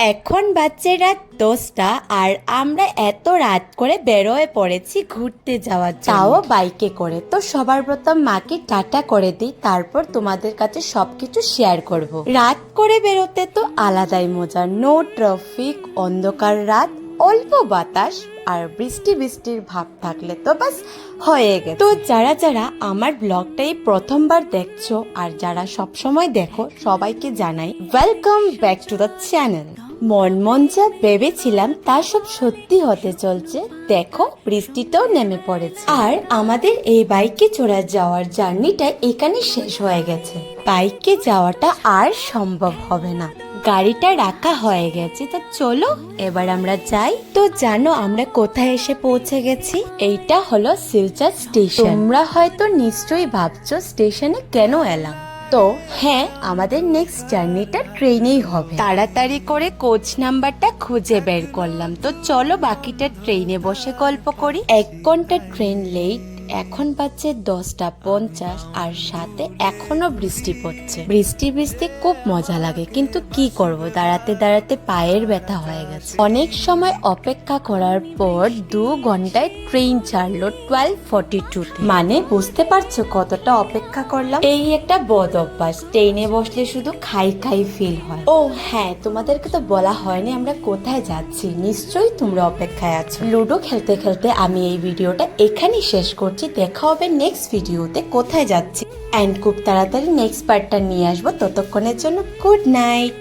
এখন বাজছে রাত 10টা আর আমরা এত রাত করে বেরোয় পড়েছি ঘুরতে যাওয়ার জন্য, তাও বাইকে করে। তো সবার প্রথম মাকে টাটা করে দিই, তারপর তোমাদের কাছে সবকিছু শেয়ার করব। রাত করে বেরোতে তো আলাদাই মজা, নো ট্রাফিক, অন্ধকার রাত, অল্প বাতাস আর বৃষ্টির ভাব থাকলে তো বাস হয়ে গেছে। তো যারা যারা আমার ব্লগটাই প্রথমবার দেখছো আর যারা সবসময় দেখো সবাইকে জানাই welcome back to the channel. মন যা ভেবেছিলাম তা সব সত্যি হতে চলছে। দেখো বৃষ্টিটাও নেমে পড়েছে আর আমাদের এই বাইকে চড়া যাওয়ার জার্নিটা এখানে শেষ হয়ে গেছে। বাইকে যাওয়াটা আর সম্ভব হবে না, গাড়িটা রাখা হয়ে গেছে। তো চলো এবার আমরা যাই। তো জানো আমরা কোথায় এসে পৌঁছে গেছি? এইটা হলো শিলচর স্টেশন। তোমরা হয়তো নিশ্চয়ই ভাবছো স্টেশনে কেন এলাম। তো হ্যাঁ, আমাদের নেক্সট জার্নিটা ট্রেনেই হবে। তাড়াতাড়ি করে কোচ নাম্বারটা খুঁজে বের করলাম। তো চলো বাকিটা ট্রেনে বসে গল্প করি। 1 ঘন্টা ট্রেন লেট, এখন বাজছে 10:50 আর সাথে এখনো বৃষ্টি পড়ছে। বৃষ্টি খুব মজা লাগে, কিন্তু কি করব, দাঁড়াতে দাঁড়াতে পায়ের ব্যথা হয়ে গেছে। অনেক সময় অপেক্ষা করার পর 2 ঘন্টায় ট্রেন ছাড়লো 12:42। মানে বুঝতে পারছো কতটা অপেক্ষা করলাম। এই একটা বদ অভ্যাস, ট্রেনে বসলে শুধু খাই ফিল হয়। ও হ্যাঁ, তোমাদেরকে তো বলা হয়নি আমরা কোথায় যাচ্ছি। নিশ্চয়ই তোমরা অপেক্ষায় আছো। লুডো খেলতে খেলতে আমি এই ভিডিওটা এখানেই শেষ করছি। দেখা হবে নেক্সট ভিডিওতে কোথায় যাচ্ছি, এন্ড খুব তাড়াতাড়ি নেক্সট পার্টটা নিয়ে আসবো। ততক্ষণের জন্য গুড নাইট।